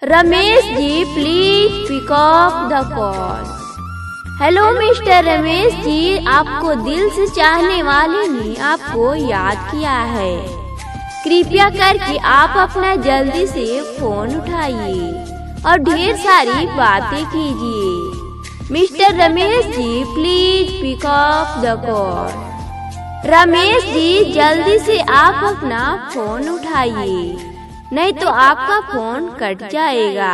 Ramesh ji please pick up the call. Hello mister Ramesh ji, आपको दिल से चाहने वाले ने आपको याद किया है। कृपया करके आप अपना जल्दी से फोन उठाइए और ढेर सारी बातें कीजिए। Mister Ramesh ji please pick up the call. Ramesh ji जल्दी से आप अपना फोन उठाइए, नहीं तो आपका फोन कट जाएगा।